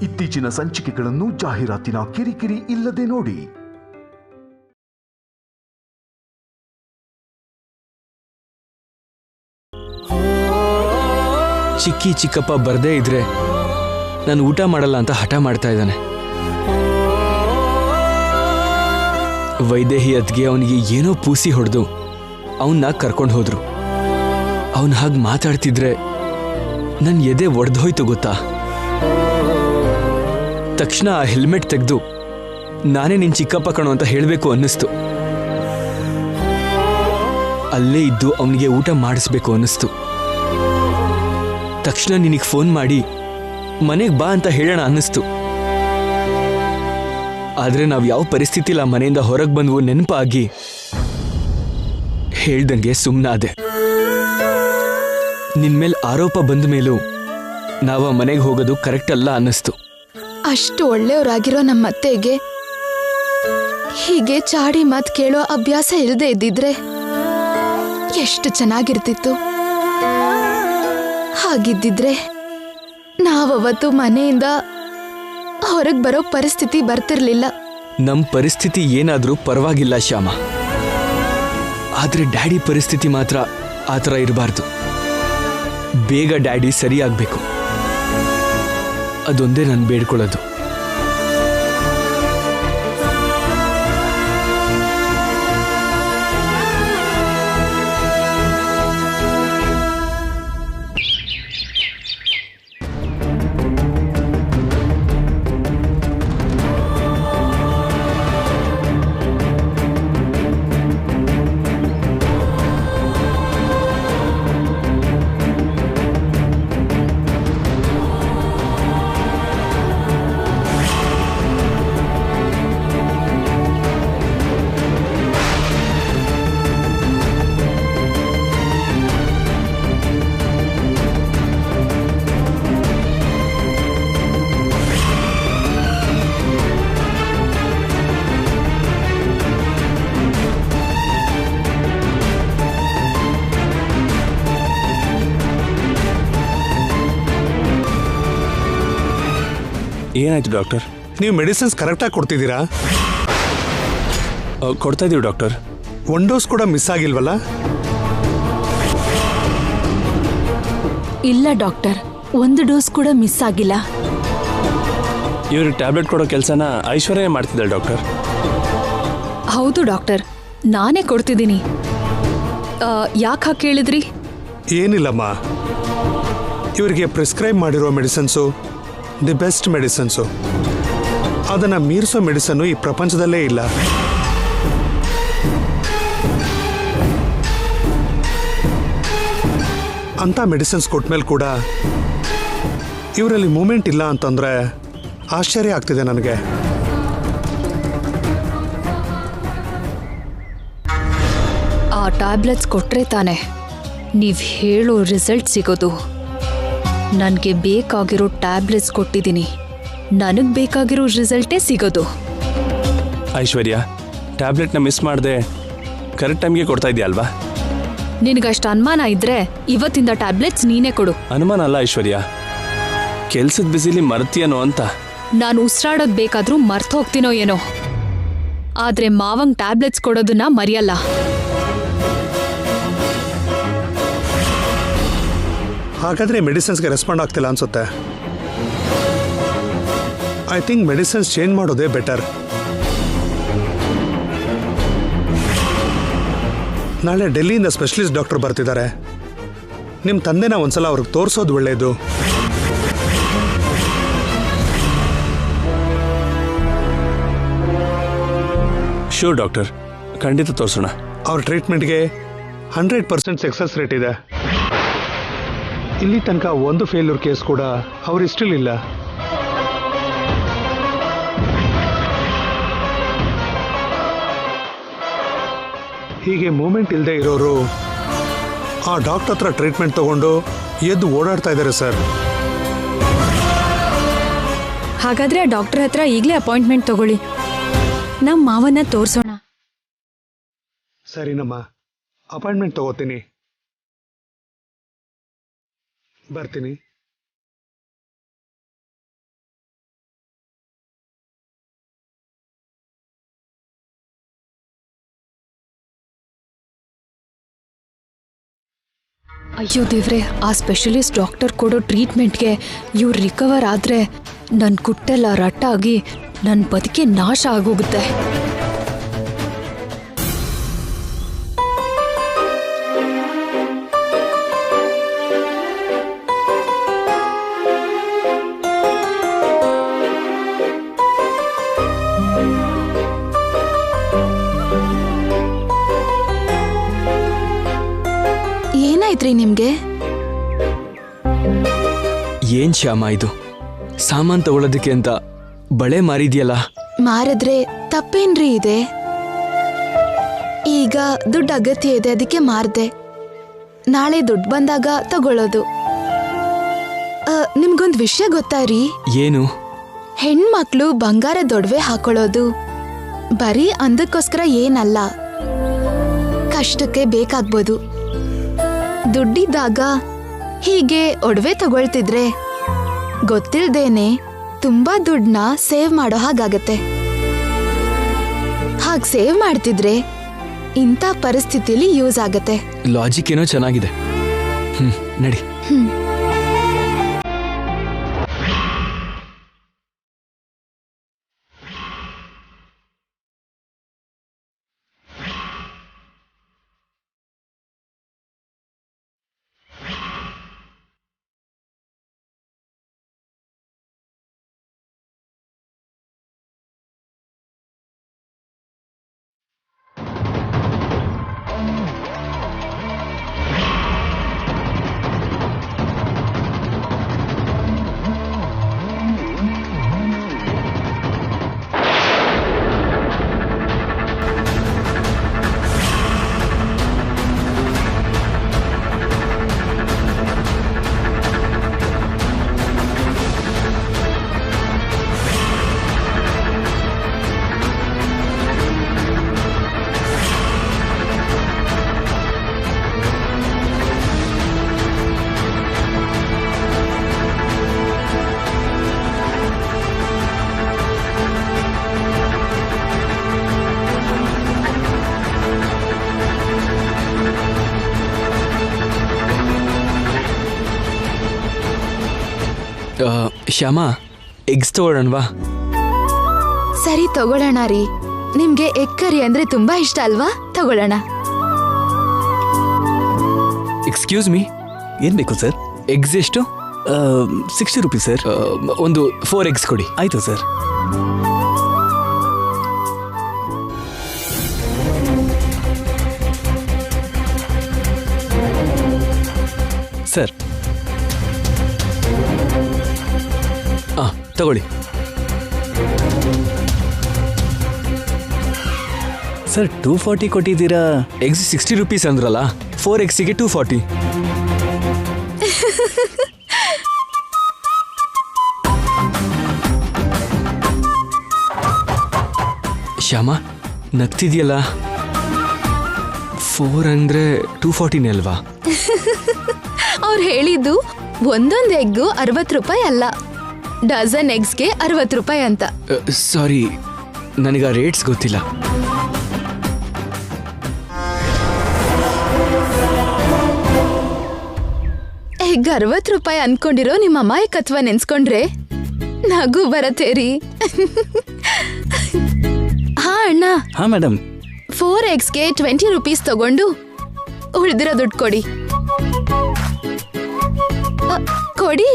ಇತ್ತೀಚಿನ ಸಂಚಿಕೆಗಳನ್ನು ಜಾಹೀರಾತಿನ ಕಿರಿಕಿರಿ ಇಲ್ಲದೆ ನೋಡಿ. ಚಿಕ್ಕಿ ಚಿಕ್ಕಪ್ಪ ಬರ್ದೇ ಇದ್ರೆ ನಾನು ಊಟ ಮಾಡಲ್ಲ ಅಂತ ಹಠ ಮಾಡ್ತಾ ಇದ್ದಾನೆ. ವೈದೇಹಿ ಅದ್ಗೆ ಅವನಿಗೆ ಏನೋ ಪೂಸಿ ಹೊಡೆದು ಅವನ್ನ ಕರ್ಕೊಂಡು ಹೋದ್ರು. ಅವನ್ ಹಾಗೆ ಮಾತಾಡ್ತಿದ್ರೆ ನನ್ನ ಎದೆ ಒಡೆದೋಯ್ತು ಗೊತ್ತಾ. ತಕ್ಷಣ ಆ ಹೆಲ್ಮೆಟ್ ತೆಗೆದು ನಾನೇ ನಿನ್ ಚಿಕ್ಕಪ್ಪ ಕಣೋ ಅಂತ ಹೇಳಬೇಕು ಅನ್ನಿಸ್ತು. ಅಲ್ಲೇ ಇದ್ದು ಅವನಿಗೆ ಊಟ ಮಾಡಿಸ್ಬೇಕು ಅನ್ನಿಸ್ತು. ತಕ್ಷಣ ನಿನಗೆ ಫೋನ್ ಮಾಡಿ ಮನೆಗೆ ಬಾ ಅಂತ ಹೇಳೋಣ ಅನ್ನಿಸ್ತು. ಆದ್ರೆ ನಾವು ಯಾವ ಪರಿಸ್ಥಿತಿಲಿ ಆ ಮನೆಯಿಂದ ಹೊರಗೆ ಬಂದ್ವು ನೆನಪಾಗಿ ಹೇಳ್ದಂಗೆ ಸುಮ್ಮನಾದೆ. ನಿನ್ಮೇಲೆ ಆರೋಪ ಬಂದ ಮೇಲೂ ನಾವು ಆ ಮನೆಗೆ ಹೋಗೋದು ಕರೆಕ್ಟ್ ಅಲ್ಲ ಅನ್ನಿಸ್ತು. ಅಷ್ಟು ಒಳ್ಳೆಯವರಾಗಿರೋ ನಮ್ಮ ಅತ್ತೆಗೆ ಹೀಗೆ ಚಾಡಿ ಮಾತು ಕೇಳೋ ಅಭ್ಯಾಸ ಇಲ್ಲದೆ ಇದ್ದಿದ್ರೆ ಎಷ್ಟು ಚೆನ್ನಾಗಿರ್ತಿತ್ತು. ಹಾಗಿದ್ದಿದ್ರೆ ನಾವವತ್ತು ಮನೆಯಿಂದ ಹೊರಗೆ ಬರೋ ಪರಿಸ್ಥಿತಿ ಬರ್ತಿರ್ಲಿಲ್ಲ. ನಮ್ಮ ಪರಿಸ್ಥಿತಿ ಏನಾದ್ರೂ ಪರವಾಗಿಲ್ಲ ಶ್ಯಾಮ, ಆದ್ರೆ ಡ್ಯಾಡಿ ಪರಿಸ್ಥಿತಿ ಮಾತ್ರ ಆ ಥರ ಇರಬಾರ್ದು. ಬೇಗ ಡ್ಯಾಡಿ ಸರಿಯಾಗಬೇಕು, ಅದೊಂದೇ ನಾನು ಬೇಡ್ಕೊಳ್ಳೋದು. ಏನಾಯ್ತು ಡಾಕ್ಟರ್? ನೀವು ಮೆಡಿಸಿನ್ಸ್ ಕರೆಕ್ಟಾಗಿ ಕೊಡ್ತಿದ್ದೀರಾ? ಕೊಡ್ತಾ ಇದೀವಿ ಡಾಕ್ಟರ್. ಒನ್ ಡೋಸ್ ಕೂಡ ಮಿಸ್ ಆಗಿಲ್ವಲ್ಲ? ಇಲ್ಲ ಡಾಕ್ಟರ್, ಒಂದು ಡೋಸ್ ಕೂಡ ಮಿಸ್ ಆಗಿಲ್ಲ. ಇವ್ರಿಗೆ ಟ್ಯಾಬ್ಲೆಟ್ ಕೊಡೋ ಕೆಲಸನ ಐಶ್ವರ್ಯ ಮಾಡ್ತಿದ್ದಾಳೆ ಡಾಕ್ಟರ್. ಹೌದು ಡಾಕ್ಟರ್, ನಾನೇ ಕೊಡ್ತಿದ್ದೀನಿ. ಯಾಕೆ ಹಾಗೆ ಕೇಳಿದ್ರಿ? ಏನಿಲ್ಲಮ್ಮ, ಇವರಿಗೆ ಪ್ರಿಸ್ಕ್ರೈಬ್ ಮಾಡಿರೋ ಮೆಡಿಸಿನ್ಸು ದಿ ಬೆಸ್ಟ್ ಮೆಡಿಸಿನ್ಸು. ಅದನ್ನು ಮೀರಿಸೋ ಮೆಡಿಸನ್ನು ಈ ಪ್ರಪಂಚದಲ್ಲೇ ಇಲ್ಲ. ಅಂಥ ಮೆಡಿಸಿನ್ಸ್ ಕೊಟ್ಮೇಲೆ ಕೂಡ ಇವರಲ್ಲಿ ಮೂಮೆಂಟ್ ಇಲ್ಲ ಅಂತಂದರೆ ಆಶ್ಚರ್ಯ ಆಗ್ತಿದೆ ನನಗೆ. ಆ ಟ್ಯಾಬ್ಲೆಟ್ಸ್ ಕೊಟ್ಟರೆ ತಾನೆ ನೀವು ಹೇಳೋ ರಿಸಲ್ಟ್ ಸಿಗೋದು. ನನಗೆ ಬೇಕಾಗಿರೋ ಟ್ಯಾಬ್ಲೆಟ್ಸ್ ಕೊಟ್ಟಿದ್ದೀನಿ, ನನಗೆ ಬೇಕಾಗಿರೋ ರಿಸಲ್ಟೇ ಸಿಗೋದು. ಐಶ್ವರ್ಯ, ಟ್ಯಾಬ್ಲೆಟ್ನ ಮಿಸ್ ಮಾಡದೆ ಕರೆಕ್ಟ್ ಟೈಮ್ಗೆ ಕೊಡ್ತಾ ಇದೆಯಾ ಅಲ್ವಾ? ನಿನಗಷ್ಟು ಅನುಮಾನ ಇದ್ರೆ ಇವತ್ತಿಂದ ಟ್ಯಾಬ್ಲೆಟ್ಸ್ ನೀನೇ ಕೊಡು. ಅನುಮಾನ ಅಲ್ಲ ಐಶ್ವರ್ಯ, ಕೆಲ್ಸದ ಬಿಸಿಲಿ ಮರ್ತೀಯನೋ ಅಂತ. ನಾನು ಉಸಿರಾಡೋದು ಬೇಕಾದ್ರೂ ಮರ್ತು ಹೋಗ್ತೀನೋ ಏನೋ, ಆದ್ರೆ ಮಾವಂಗ್ ಟ್ಯಾಬ್ಲೆಟ್ಸ್ ಕೊಡೋದನ್ನ ಮರೆಯಲ್ಲ. ಹಾಗಾದರೆ ಮೆಡಿಸಿನ್ಸ್ಗೆ ರೆಸ್ಪಾಂಡ್ ಆಗ್ತಿಲ್ಲ ಅನ್ಸುತ್ತೆ. ಐ ಥಿಂಕ್ ಮೆಡಿಸಿನ್ಸ್ ಚೇಂಜ್ ಮಾಡೋದೇ ಬೆಟರ್. ನಾಳೆ ಡೆಲ್ಲಿಯಿಂದ ಸ್ಪೆಷಲಿಸ್ಟ್ ಡಾಕ್ಟರ್ ಬರ್ತಿದ್ದಾರೆ. ನಿಮ್ಮ ತಂದೆನ ಒಂದ್ಸಲ ಅವ್ರಿಗೆ ತೋರಿಸೋದು ಒಳ್ಳೆಯದು. ಶ್ಯೂರ್ ಡಾಕ್ಟರ್, ಖಂಡಿತ ತೋರಿಸೋಣ. ಅವ್ರ ಟ್ರೀಟ್ಮೆಂಟ್ಗೆ 100% ಸಕ್ಸಸ್ ರೇಟ್ ಇದೆ. ಇಲ್ಲಿ ತನಕ ಒಂದು ಫೇಲ್ಯೂರ್ ಕೇಸ್ ಕೂಡ ಅವ್ರ ಹಿಸ್ಟ್ರಿಲಿಲ್ಲ. ಹೀಗೆ ಮೂಮೆಂಟ್ ಇಲ್ಲದೆ ಇರೋರು ಆ ಡಾಕ್ಟರ್ ಹತ್ರ ಟ್ರೀಟ್ಮೆಂಟ್ ತಗೊಂಡು ಎದ್ದು ಓಡಾಡ್ತಾ ಇದ್ದಾರೆ ಸರ್. ಹಾಗಾದ್ರೆ ಡಾಕ್ಟರ್ ಹತ್ರ ಈಗಲೇ ಅಪಾಯಿಂಟ್ಮೆಂಟ್ ತಗೊಳ್ಳಿ, ನಮ್ಮ ಮಾವನ್ನ ತೋರಿಸೋಣ. ಸರಿನಮ್ಮ, ಅಪಾಯಿಂಟ್ಮೆಂಟ್ ತಗೋತೀನಿ. ಬರ್ತೀನಿ. ಅಯ್ಯೋ ದೇವ್ರೆ, ಆ ಸ್ಪೆಷಲಿಸ್ಟ್ ಡಾಕ್ಟರ್ ಕೊಡೋ ಟ್ರೀಟ್ಮೆಂಟ್ಗೆ ಇವ್ರು ರಿಕವರ್ ಆದ್ರೆ ನನ್ನ ಕುಟ್ಟೆಲ್ಲ ರಟ್ಟಾಗಿ ನನ್ನ ಬದುಕೆ ನಾಶ ಆಗೋಗುತ್ತೆ. ಏನಾಯ್ತ್ರಿ ನಿಮ್ಗೆ? ಏನ್ ಶ್ಯಾಮ ಇದು? ಸಾಮಾನ್ ತಗೊಳ್ಳೋದಕ್ಕೆ ಅಂತ ಬಳೆ ಮಾರಿದ್ಯಲ್ಲ? ಮಾರಿದ್ರೆ ತಪ್ಪೇನ್ರಿ ಇದೆ? ಈಗ ದುಡ್ಡು ಅಗತ್ಯ ಇದೆ, ಅದಕ್ಕೆ ಮಾರ್ದೆ. ನಾಳೆ ದುಡ್ಡು ಬಂದಾಗ ತಗೊಳ್ಳೋದು. ನಿಮ್ಗೊಂದ್ ವಿಷಯ ಗೊತ್ತಾ ರೀ? ಏನು? ಹೆಣ್ಮಕ್ಳು ಬಂಗಾರದೊಡವೆ ಹಾಕೊಳ್ಳೋದು ಬರೀ ಅಂದಕ್ಕೋಸ್ಕರ ಏನಲ್ಲ, ಕಷ್ಟಕ್ಕೆ ಬೇಕಾಗ್ಬೋದು. ದುಡ್ಡಿದ್ದಾಗ ಹೀಗೆ ಒಡವೆ ತಗೊಳ್ತಿದ್ರೆ ಗೊತ್ತಿಲ್ದೇನೆ ತುಂಬಾ ದುಡ್ಡನ್ನ ಸೇವ್ ಮಾಡೋ ಹಾಗಾಗತ್ತೆ. ಹಾಗೆ ಸೇವ್ ಮಾಡ್ತಿದ್ರೆ ಇಂಥ ಪರಿಸ್ಥಿತಿಲಿ ಯೂಸ್ ಆಗತ್ತೆ. ಲಾಜಿಕ್ ಏನೋ ಚೆನ್ನಾಗಿದೆ. ನಡಿ. ಶ್ಯಾಮ, ಎಗ್ಸ್ ತಗೊಳ್ಳೋಣವಾ? ಸರಿ ತಗೊಳ್ಳೋಣ ರೀ. ನಿಮ್ಗೆ ಎಗ್ ಕರಿ ಅಂದ್ರೆ ತುಂಬಾ ಇಷ್ಟ ಅಲ್ವಾ? ತಗೊಳ್ಳೋಣ. ಎಕ್ಸ್ಕ್ಯೂಸ್ ಮೀ, ಏನ್ ಬೇಕು ಸರ್? ಎಗ್ಸ್ ಎಷ್ಟು? 60 ರೂಪೀಸ್ ಸರ್. ಒಂದು 4 eggs ಕೊಡಿ. ಆಯ್ತು ಸರ್. ಸರ್ ತಗೊಳ್ಳಿ. ಸರ್ 240 ಕೊಟ್ಟಿದ್ದೀರಾ? ಎಗ್ಸ್ 60 ರೂಪೀಸ್ ಅಂದ್ರಲ್ಲ, 4 eggsಗೆ 240. ಶ್ಯಾಮ, ನಗ್ತಿದ್ಯಲ್ಲ? 4 ಅಂದ್ರೆ 240 ಅಲ್ವಾ? ಅವ್ರು ಹೇಳಿದ್ದು ಒಂದೊಂದು ಎಗ್ಗು 60 ರೂಪಾಯಿ ಅಲ್ಲ, ಡಜನ್ ಎಗ್ಸ್ಗೆ 60 ರೂಪಾಯಿ ಅಂತ. ಸಾರಿ, ನನಗೆ ಆ ರೇಟ್ಸ್ ಗೊತ್ತಿಲ್ಲ. ಎಗ್ 60 ರೂಪಾಯಿ ಅನ್ಕೊಂಡಿರೋ ನಿಮ್ಮ ಅಮಾಯಕತ್ವ ನೆನ್ಸ್ಕೊಂಡ್ರೆ ನಗು ಬರತ್ತೆ ರೀ. ಹಾ ಅಣ್ಣ. ಹಾ ಮೇಡಮ್. 4 eggsಗೆ 20 ರೂಪೀಸ್ ತಗೊಂಡು ಉಳಿದಿರೋ ದುಡ್ಡು ಕೊಡಿ. ಕೊಡಿ.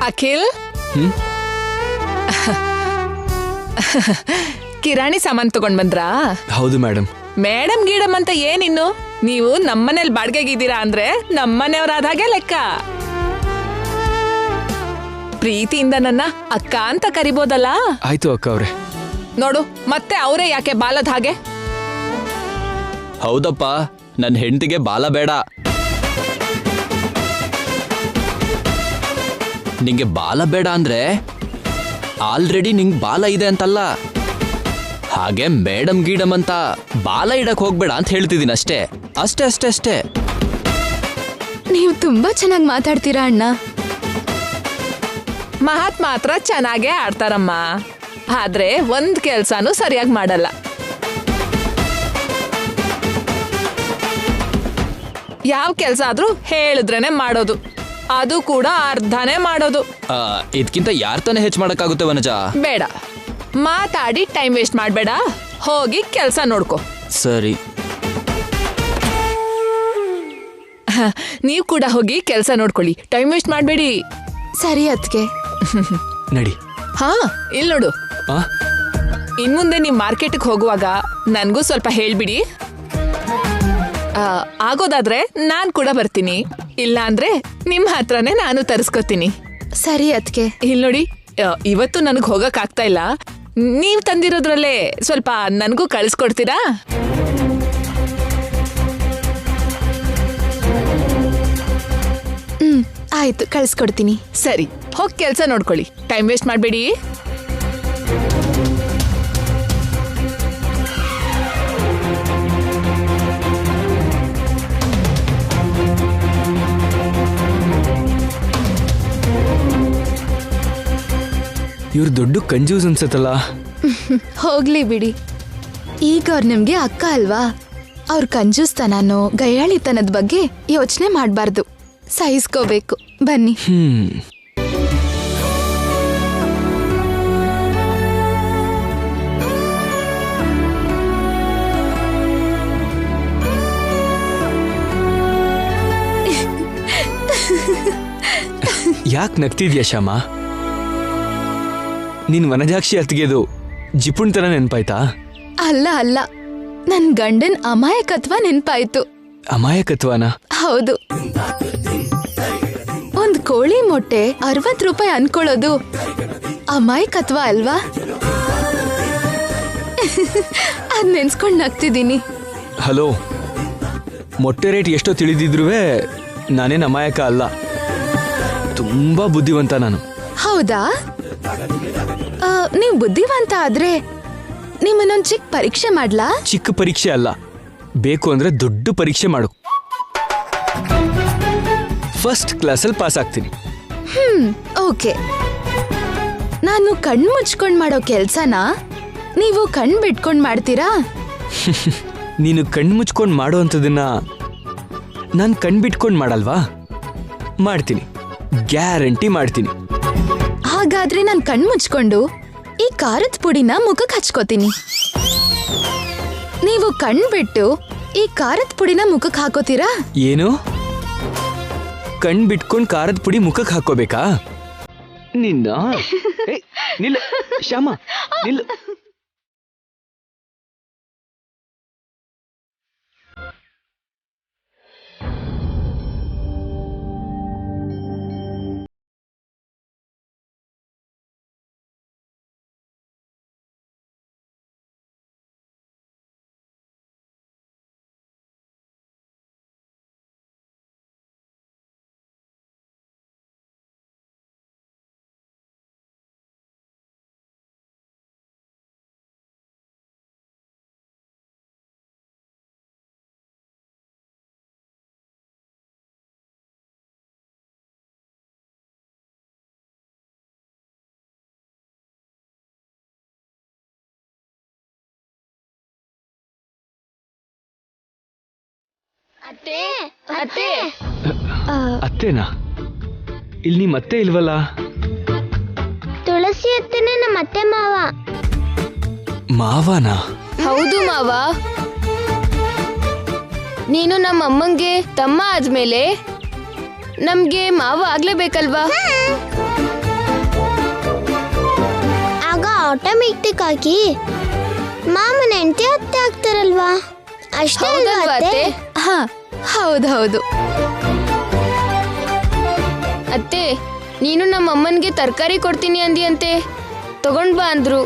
ಅಖಿಲ್, ಕಿರಾಣಿ ಸಾಮಾನ್ ತಗೊಂಡ್ ಬಂದ್ರಾ? ಹೌದು ಮೇಡಮ್. ಮೇಡಮ್ ಗೀಡಮ್ ಅಂತ ಏನಿನ್ನು? ನೀವು ನಮ್ಮನೇಲಿ ಬಾಡ್ಗೆಗಿದ್ದೀರಾ ಅಂದ್ರೆ ನಮ್ಮನೆಯವರಾದ ಹಾಗೆ ಲೆಕ್ಕ. ಪ್ರೀತಿಯಿಂದ ನನ್ನ ಅಕ್ಕ ಅಂತ ಕರಿಬೋದಲ್ಲ? ಆಯ್ತು ಅಕ್ಕ ಅವ್ರೆ. ನೋಡು, ಮತ್ತೆ ಅವರೇ ಯಾಕೆ ಬಾಲದ ಹಾಗೆ? ಹೌದಪ್ಪ, ನನ್ನ ಹೆಂಡತಿಗೆ ಬಾಲ ಬೇಡ. ನಿಂಗೆ ಬಾಲ ಬೇಡ ಅಂದ್ರೆ ಆಲ್ರೆಡಿ ನಿಂಗೆ ಬಾಲ ಇದೆ ಅಂತಲ್ಲ, ಹಾಗೆ ಮೇಡಮ್ ಗೀಡಮ್ ಅಂತ ಬಾಲ ಇಡಕ್ ಹೋಗ್ಬೇಡ ಅಂತ ಹೇಳ್ತಿದ್ದೀನಿ ಅಷ್ಟೇ ಅಷ್ಟೇ ಅಷ್ಟೇ ಅಷ್ಟೇ. ನೀವು ತುಂಬಾ ಚೆನ್ನಾಗಿ ಮಾತಾಡ್ತೀರಾ ಅಣ್ಣ. ಮಹಾತ್ ಮಾತ್ರ ಚೆನ್ನಾಗೇ ಆಡ್ತಾರಮ್ಮ, ಆದ್ರೆ ಒಂದ್ ಕೆಲ್ಸಾನು ಸರಿಯಾಗಿ ಮಾಡಲ್ಲ. ಯಾವ ಕೆಲ್ಸ ಆದ್ರೂ ಹೇಳಿದ್ರೇನೆ ಮಾಡೋದು, ಅದು ಕೂಡ ಅರ್ಧನೇ ಮಾಡೋದು. ಇದಕ್ಕಿಂತ ಯಾರ್ ತಾನೇ ಹೆಚ್ಚು ಮಾಡಕ್ಕಾಗುತ್ತೆ ವನಜ? ಬೇಡ, ಮಾತಾಡಿ ಟೈಮ್ ವೇಸ್ಟ್ ಮಾಡ್ಬೇಡ, ಹೋಗಿ ಕೆಲ್ಸ ನೋಡ್ಕೊ. ಸರಿ. ನೀವ್ ಕೂಡ ಹೋಗಿ ಕೆಲ್ಸ ನೋಡ್ಕೊಳ್ಳಿ, ಟೈಮ್ ವೇಸ್ಟ್ ಮಾಡ್ಬೇಡಿ. ಸರಿ ಅದ್ಕೆ. ನಡಿ. ಹಾ, ಇಲ್ಲಿ ನೋಡು, ಆ? ಇನ್ಮುಂದೆ ನೀವ್ ಮಾರ್ಕೆಟ್ಗೆ ಹೋಗುವಾಗ ನನ್ಗೂ ಸ್ವಲ್ಪ ಹೇಳ್ಬಿಡಿ. ಆಗೋದಾದ್ರೆ ನಾನ್ ಕೂಡ ಬರ್ತೀನಿ, ಇಲ್ಲ ಅಂದ್ರೆ ನಿಮ್ ಹತ್ರನೇ ನಾನು ತರಿಸ್ಕೊತೀನಿ. ಸರಿ ಅದ್ಕೆ. ಇಲ್ಲಿ ನೋಡಿ, ಇವತ್ತು ನನಗ್ ಹೋಗಕ್ ಆಗ್ತಾ ಇಲ್ಲ, ನೀವ್ ತಂದಿರೋದ್ರಲ್ಲೇ ಸ್ವಲ್ಪ ನನ್ಗೂ ಕಳಿಸ್ಕೊಡ್ತೀರಾ? ಆಯ್ತು, ಕಳಿಸ್ಕೊಡ್ತೀನಿ. ಸರಿ, ಹೋಗಿ ಕೆಲ್ಸ ನೋಡ್ಕೊಳ್ಳಿ, ಟೈಮ್ ವೇಸ್ಟ್ ಮಾಡ್ಬೇಡಿ. ಇವ್ರು ದೊಡ್ಡ ಕಂಜೂಸ್ ಅನ್ಸತ್ತಲ್ಲ. ಹೋಗ್ಲಿ ಬಿಡಿ, ಈಗ ಅವ್ರು ನಿಮ್ಗೆ ಅಕ್ಕ ಅಲ್ವಾ, ಅವ್ರ ಕಂಜೂಸ್ತನೋ ಗಯ್ಯಾಳಿತನದ ಬಗ್ಗೆ ಯೋಚನೆ ಮಾಡ್ಬಾರ್ದು, ಸಹಿಸ್ಕೋಬೇಕು. ಬನ್ನಿ. ಯಾಕೆ ನಗ್ತಿದ್ಯಾ ಶ್ಯಾಮ? ನೀನ್ ವನಜಾಕ್ಷಿ ಅತ್ತಿಗೆದು ಜಿಪುಣ್ ತರ ನೆನ್ಪಾಯ್ತಾ? ಅಲ್ಲ ಅಲ್ಲ, ನನ್ ಗಂಡನ್ ಅಮಾಯಕತ್ವ ನೆನ್ಪಾಯ್ತು. ಅಮಾಯಕತ್ವನ? ಹೌದು. ಒಂದ್ ಕೋಳಿ ಮೊಟ್ಟೆ 60 ರೂಪಾಯಿ ಅನ್ಕೊಳ್ಳೋದು ಅಮಾಯಕತ್ವ ಅಲ್ವಾ? ಅದ್ ನೆನ್ಸ್ಕೊಂಡ್ ನಗ್ತಿದ್ದೀನಿ. ಹಲೋ, ಮೊಟ್ಟೆ ರೇಟ್ ಎಷ್ಟೋ ತಿಳಿದಿದ್ರೂ ನಾನೇನು ಅಮಾಯಕ ಅಲ್ಲ, ತುಂಬಾ ಬುದ್ಧಿವಂತ ನಾನು. ಹೌದಾ? ನೀವ್ ಬುದ್ಧಿವಂತ ಆದ್ರೆ ನಿಮ್ಮನ್ನೊಂದ್ ಚಿಕ್ಕ ಪರೀಕ್ಷೆ ಮಾಡ್ಲಾ? ಚಿಕ್ಕ ಪರೀಕ್ಷೆ ಅಲ್ಲ, ಬೇಕು ಅಂದ್ರೆ ದೊಡ್ಡ ಪರೀಕ್ಷೆ ಮಾಡು. ಫಸ್ಟ್ ಕ್ಲಾಸಲ್ಲಿ ಪಾಸ್ ಆಗ್ತೀನಿ. ಓಕೆ. ನಾನು ಕಣ್ ಮುಚ್ಕೊಂಡ್ ಮಾಡೋ ಕೆಲ್ಸನ ನೀವು ಕಣ್ ಬಿಟ್ಕೊಂಡ್ ಮಾಡ್ತೀರಾ? ನೀನು ಕಣ್ ಮುಚ್ಕೊಂಡ್ ಮಾಡೋ ಅಂಥದನ್ನ ನಾನು ಕಣ್ ಬಿಟ್ಕೊಂಡ್ ಮಾಡಲ್ವಾ? ಮಾಡ್ತೀನಿ, ಗ್ಯಾರಂಟಿ ಮಾಡ್ತೀನಿ. ಹಾಗಾದ್ರೆ ನಾನು ಕಣ್ ಮುಚ್ಕೊಂಡು ಈ ಖಾರದ ಪುಡಿನ ಮುಖಕ್ಕೆ ಹಚ್ಕೋತೀನಿ. ನೀವು ಕಣ್ ಬಿಟ್ಟು ಈ ಖಾರದ ಪುಡಿನ ಮುಖಕ್ಕೆ ಹಾಕೋತೀರಾ? ಏನು? ಕಣ್ ಬಿಟ್ಕೊಂಡ್ ಖಾರದ ಪುಡಿ ಮುಖಕ್ಕೆ ಹಾಕೋಬೇಕಾ? ನಿನ್ನ ನಿಲ್ಲ ಶ್ಯಾಮ, ನಿಲ್ಲ. ಅತ್ತೆ ಅತ್ತೆ ಅತ್ತೇನಾ? ಇಲ್ಲಿ ನಿಮ್ಮ ಅತ್ತೆ ಇಲ್ವಲ್ಲ? ತುಳಸಿ ಅತ್ತೆನೇ ನಮ್ಮ ಅತ್ತೆ ಮಾವ. ಮಾವನ? ಹೌದು ಮಾವ. ನೀನು ನಮ್ಮ ಅಮ್ಮಂಗೆ ತಮ್ಮ ಆದ್ಮೇಲೆ ನಮ್ಗೆ ಮಾವ ಆಗ್ಲೇಬೇಕಲ್ವಾ? ಆಗ ಆಟೋಮೆಟಿಕ್ ಆಗಿ ಮಾಮನ ಹೆಂಡತಿ ಅತ್ತೆ ಆಗ್ತಾರಲ್ವಾ? ಅಷ್ಟೇ ಅಲ್ವಾ ಅತ್ತೆ? ಹಾ, ಹೌದೌದು. ಅತ್ತೆ, ನೀನು ನಮ್ಮ ಅಮ್ಮನ್ಗೆ ತರಕಾರಿ ಕೊಡ್ತೀನಿ ಅಂದಿಯಂತೆ, ತಗೊಂಡ್ ಬಾ ಅಂದ್ರು.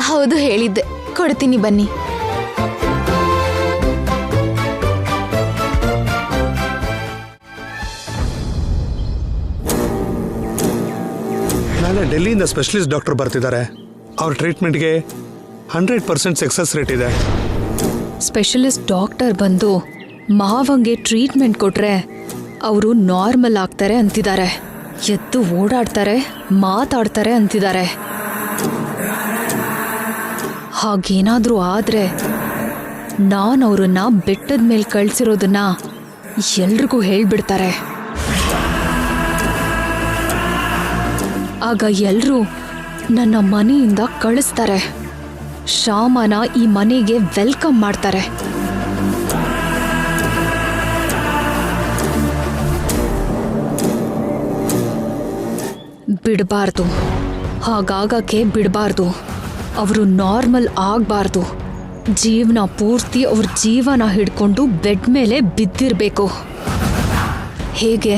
ಹೌದು, ಹೇಳಿದ್ದೆ, ಕೊಡ್ತೀನಿ ಬನ್ನಿ. ಡೆಲ್ಲಿಯಿಂದ ಸ್ಪೆಷಲಿಸ್ಟ್ ಡಾಕ್ಟರ್ ಬರ್ತಿದ್ದಾರೆ. ಅವ್ರ ಟ್ರೀಟ್ಮೆಂಟ್ಗೆ 100% ಸಕ್ಸಸ್ ರೇಟ್ ಇದೆ. ಸ್ಪೆಷಲಿಸ್ಟ್ ಡಾಕ್ಟರ್ ಬಂದು ಮಾವಂಗೆ ಟ್ರೀಟ್ಮೆಂಟ್ ಕೊಟ್ರೆ ಅವರು ನಾರ್ಮಲ್ ಆಗ್ತಾರೆ ಅಂತಿದ್ದಾರೆ. ಎದ್ದು ಓಡಾಡ್ತಾರೆ, ಮಾತಾಡ್ತಾರೆ ಅಂತಿದ್ದಾರೆ. ಹಾಗೇನಾದ್ರೂ ಆದ್ರೆ ನಾನು ಅವ್ರನ್ನ ಬೆಟ್ಟದ ಮೇಲೆ ಕಳ್ಸಿರೋದನ್ನ ಎಲ್ರಿಗೂ ಹೇಳ್ಬಿಡ್ತಾರೆ. ಆಗ ಎಲ್ರೂ ನನ್ನ ಮನೆಯಿಂದ ಕಳಿಸ್ತಾರೆ. ಶ್ಯಾಮನ ಈ ಮನೆಗೆ ವೆಲ್ಕಮ್ ಮಾಡ್ತಾರೆ. ಬಿಡಬಾರ್ದು, ಹಾಗಾಗಕ್ಕೆ ಬಿಡಬಾರ್ದು. ಅವರು ನಾರ್ಮಲ್ ಆಗಬಾರ್ದು. ಜೀವನ ಪೂರ್ತಿ ಅವ್ರ ಜೀವನ ಹಿಡ್ಕೊಂಡು ಬೆಡ್ ಮೇಲೆ ಬಿದ್ದಿರಬೇಕು. ಹೇಗೆ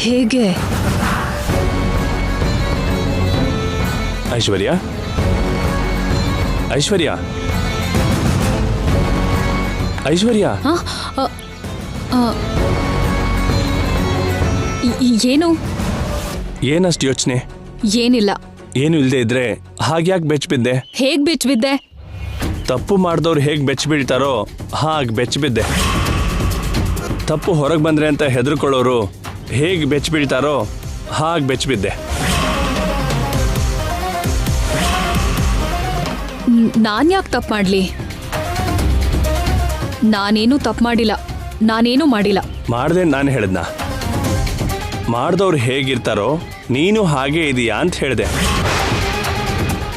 ಹೇಗೆ ಐಶ್ವರ್ಯ, ಐಶ್ವರ್ಯ, ಐಶ್ವರ್ಯ, ಏನು? ಏನಷ್ಟು ಯೋಚನೆ? ಏನಿಲ್ಲ. ಏನು ಇಲ್ಲದೆ ಇದ್ರೆ ಹಾಗ್ಯಾಕೆ ಬೆಚ್ಚ ಬಿದ್ದೆ? ಹೇಗ್ ಬೆಚ್ಚ ಬಿದ್ದೆ? ತಪ್ಪು ಮಾಡಿದವ್ರು ಹೇಗೆ ಬೆಚ್ಚ ಬೀಳ್ತಾರೋ ಹಾಗೆ ಬೆಚ್ಚ ಬಿದ್ದೆ. ತಪ್ಪು ಹೊರಗೆ ಬಂದ್ರೆ ಅಂತ ಹೆದರ್ಕೊಳ್ಳೋರು ಹೇಗೆ ಬೆಚ್ಚ ಬೀಳ್ತಾರೋ ಹಾಗೆ ಬೆಚ್ಚ ಬಿದ್ದೆ. ನಾನ್ ಯಾಕೆ ತಪ್ಪು ಮಾಡ್ಲಿ? ನಾನೇನು ತಪ್ಪು ಮಾಡಿಲ್ಲ. ನಾನೇನು ಮಾಡಿಲ್ಲ. ಮಾಡ್ದೆ ನಾನು ಹೇಳ್ದ. ಮಾಡ್ದವ್ರು ಹೇಗಿರ್ತಾರೋ ನೀನು ಹಾಗೆ ಇದೀಯಾ ಅಂತ ಹೇಳಿದೆ.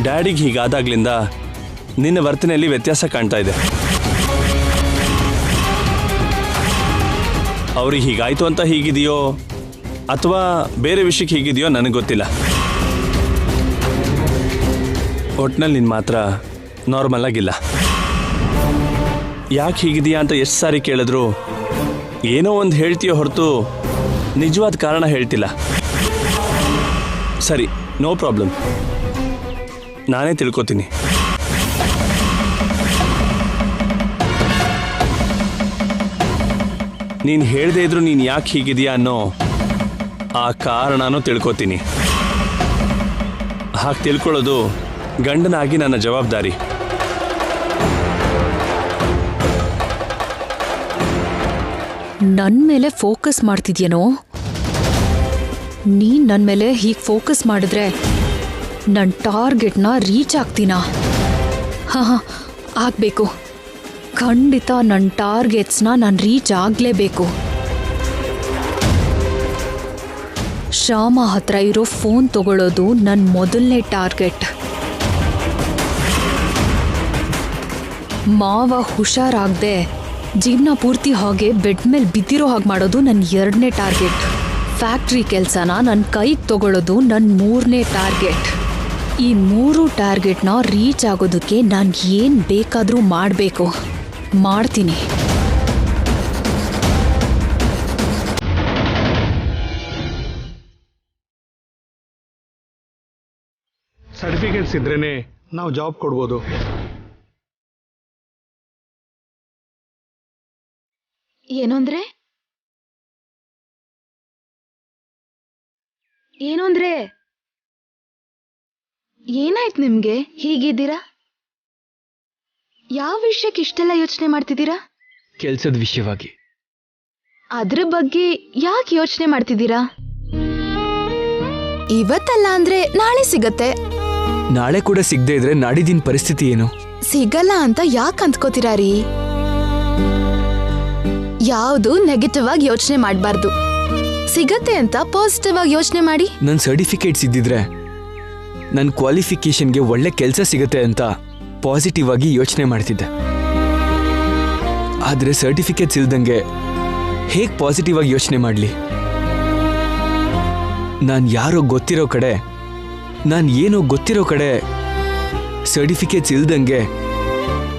ಡ್ಯಾಡಿಗೆ ಹೀಗಾದಾಗ್ಲಿಂದ ನಿನ್ನ ವರ್ತನೆಯಲ್ಲಿ ವ್ಯತ್ಯಾಸ ಕಾಣ್ತಾ ಇದೆ. ಅವ್ರಿಗೆ ಹೀಗಾಯ್ತು ಅಂತ ಹೀಗಿದೆಯೋ ಅಥವಾ ಬೇರೆ ವಿಷಯಕ್ಕೆ ಹೀಗಿದೆಯೋ ನನಗೆ ಗೊತ್ತಿಲ್ಲ. ಒಟ್ನಲ್ಲಿ ನಿನ್ನ ಮಾತ್ರ ನಾರ್ಮಲ್ ಆಗಿಲ್ಲ. ಯಾಕೆ ಹೀಗಿದೆಯಾ ಅಂತ ಎಷ್ಟು ಸಾರಿ ಕೇಳಿದ್ರು ಏನೋ ಒಂದು ಹೇಳ್ತೀಯೋ ಹೊರತು ನಿಜವಾದ ಕಾರಣ ಹೇಳ್ತಿಲ್ಲ. ಸರಿ, ನೋ ಪ್ರಾಬ್ಲಮ್, ನಾನೇ ತಿಳ್ಕೊತೀನಿ. ನೀನು ಹೇಳದೇ ಇದ್ರು ನೀನು ಯಾಕೆ ಹೀಗಿದೆಯಾ ಅನ್ನೋ ಆ ಕಾರಣನೂ ತಿಳ್ಕೊತೀನಿ. ಹಾಗೆ ತಿಳ್ಕೊಳ್ಳೋದು ಗಂಡನಾಗಿ ನನ್ನ ಜವಾಬ್ದಾರಿ. ನನ್ ಮೇಲೆ ಫೋಕಸ್ ಮಾಡ್ತಿದ್ಯೇನೋ? ನೀನ್ ನನ್ ಮೇಲೆ ಹೀಗೆ ಫೋಕಸ್ ಮಾಡಿದ್ರೆ ನನ್ನ ಟಾರ್ಗೆಟ್ನ ರೀಚ್ ಆಗ್ತೀನಾ? ಹಾ, ಆಗ್ಬೇಕು. ಖಂಡಿತ ನನ್ನ ಟಾರ್ಗೆಟ್ಸ್ನ ನಾನು ರೀಚ್ ಆಗಲೇಬೇಕು. ಶ್ಯಾಮ ಹತ್ರ ಇರೋ ಫೋನ್ ತಗೊಳ್ಳೋದು ನನ್ನ ಮೊದಲನೇ ಟಾರ್ಗೆಟ್. ಮಾವ ಹುಷಾರಾಗದೆ ಜೀವನ ಪೂರ್ತಿ ಹಾಗೆ ಬೆಡ್ ಮೇಲೆ ಬಿದ್ದಿರೋ ಹಾಗೆ ಮಾಡೋದು ನನ್ನ 2ನೇ ಟಾರ್ಗೆಟ್. ಫ್ಯಾಕ್ಟ್ರಿ ಕೆಲಸನ ನನ್ನ ಕೈಗೆ ತಗೊಳ್ಳೋದು ನನ್ನ 3ನೇ ಟಾರ್ಗೆಟ್. ಈ 3 ಟಾರ್ಗೆಟ್ನ ರೀಚ್ ಆಗೋದಕ್ಕೆ ನಾನು ಏನು ಬೇಕಾದರೂ ಮಾಡಬೇಕು. ಮಾಡ್ತೀನಿ. ಸರ್ಟಿಫಿಕೇಟ್ಸ್ ಇದ್ರೇನೆ ನಾವು ಜಾಬ್ ಕೊಡ್ಬೋದು. ಏನು ಅಂದ್ರೆ? ಏನು ಅಂದ್ರೆ? ಏನಾಯ್ತು ನಿಮ್ಗೆ? ಹೀಗಿದ್ದೀರಾ? ಯಾವ ವಿಷಯಕ್ಕೆ ಇಷ್ಟೆಲ್ಲ ಯೋಚನೆ ಮಾಡ್ತಿದ್ದೀರಾ? ಕೆಲ್ಸದ ವಿಷಯವಾಗಿ. ಅದ್ರ ಬಗ್ಗೆ ಯಾಕೆ ಯೋಚನೆ ಮಾಡ್ತಿದ್ದೀರಾ? ಇವತ್ತಲ್ಲ ಅಂದ್ರೆ ನಾಳೆ ಸಿಗತ್ತೆ. ನಾಳೆ ಕೂಡ ಸಿಗದೆ ಇದ್ರೆ ನಾಡಿದಿನ ಪರಿಸ್ಥಿತಿ ಏನು? ಸಿಗಲ್ಲ ಅಂತ ಯಾಕೆ ಅಂದ್ಕೋತೀರಾ ರೀ? ಯಾವುದು ನೆಗೆಟಿವ್ ಆಗಿ ಯೋಚನೆ ಮಾಡಬಾರ್ದು. ಸಿಗತ್ತೆ ಅಂತ ಪಾಸಿಟಿವ್ ಆಗಿ ಯೋಚನೆ ಮಾಡಿ. ನನ್ನ ಸರ್ಟಿಫಿಕೇಟ್ಸ್ ಇದ್ದಿದ್ರೆ ನನ್ನ ಕ್ವಾಲಿಫಿಕೇಶನ್ಗೆ ಒಳ್ಳೆ ಕೆಲಸ ಸಿಗತ್ತೆ ಅಂತ ಪಾಸಿಟಿವ್ ಆಗಿ ಯೋಚನೆ ಮಾಡ್ತಿದ್ದೆ. ಆದರೆ ಸರ್ಟಿಫಿಕೇಟ್ಸ್ ಇಲ್ದಂಗೆ ಹೇಗೆ ಪಾಸಿಟಿವ್ ಆಗಿ ಯೋಚನೆ ಮಾಡಲಿ? ನಾನು ಯಾರೋ ಗೊತ್ತಿರೋ ಕಡೆ, ನಾನು ಏನೋ ಗೊತ್ತಿರೋ ಕಡೆ ಸರ್ಟಿಫಿಕೇಟ್ಸ್ ಇಲ್ದಂಗೆ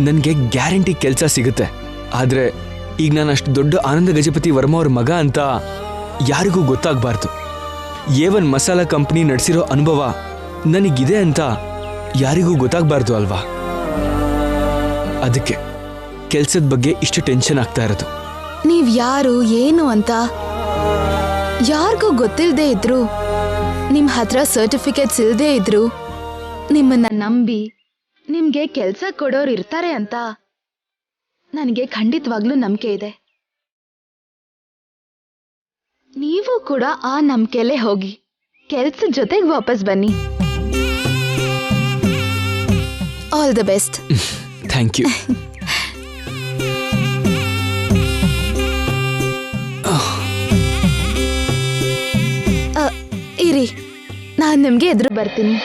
ನನಗೆ ಗ್ಯಾರಂಟಿ ಕೆಲಸ ಸಿಗುತ್ತೆ. ಆದರೆ ಈಗ ನಾನು ಅಷ್ಟು ದೊಡ್ಡ ಆನಂದ ಗಜಪತಿ ವರ್ಮ ಅವ್ರ ಮಗ ಅಂತ ಯಾರಿಗೂ ಗೊತ್ತಾಗಬಾರ್ದು. A1 ಮಸಾಲಾ ಕಂಪ್ನಿ ನಡೆಸಿರೋ ಅನುಭವ ನನಗಿದೆ ಅಂತ ಯಾರಿಗೂ ಗೊತ್ತಾಗಬಾರ್ದು ಅಲ್ವಾ? ಅದಕ್ಕೆ ಕೆಲ್ಸದ ಬಗ್ಗೆ ಇಷ್ಟು ಟೆನ್ಷನ್ ಆಗ್ತಾ ಇರೋದು. ನೀವ್ ಯಾರು ಏನು ಅಂತ ಯಾರಿಗೂ ಗೊತ್ತಿಲ್ಲದೆ ಇದ್ರು ನಿಮ್ಮ ಹತ್ರ ಸರ್ಟಿಫಿಕೇಟ್ಸ್ ಇಲ್ಲದೆ ಇದ್ರು ನಿಮ್ಮನ್ನ ನಂಬಿ ನಿಮ್ಗೆ ಕೆಲಸ ಕೊಡೋರು ಇರ್ತಾರೆ ಅಂತ ನನಗೆ ಖಂಡಿತವಾಗ್ಲೂ ನಂಬಿಕೆ ಇದೆ. ನೀವು ಕೂಡ ಆ ನಂಬಿಕೆಲೇ ಹೋಗಿ ಕೆಲ್ಸದ ಜೊತೆಗೆ ವಾಪಸ್ ಬನ್ನಿ. All the best. Thank you. ಇರಿ, ನಾನು ನಿಮ್ಗೆ ಎದುರು ಬರ್ತೀನಿ.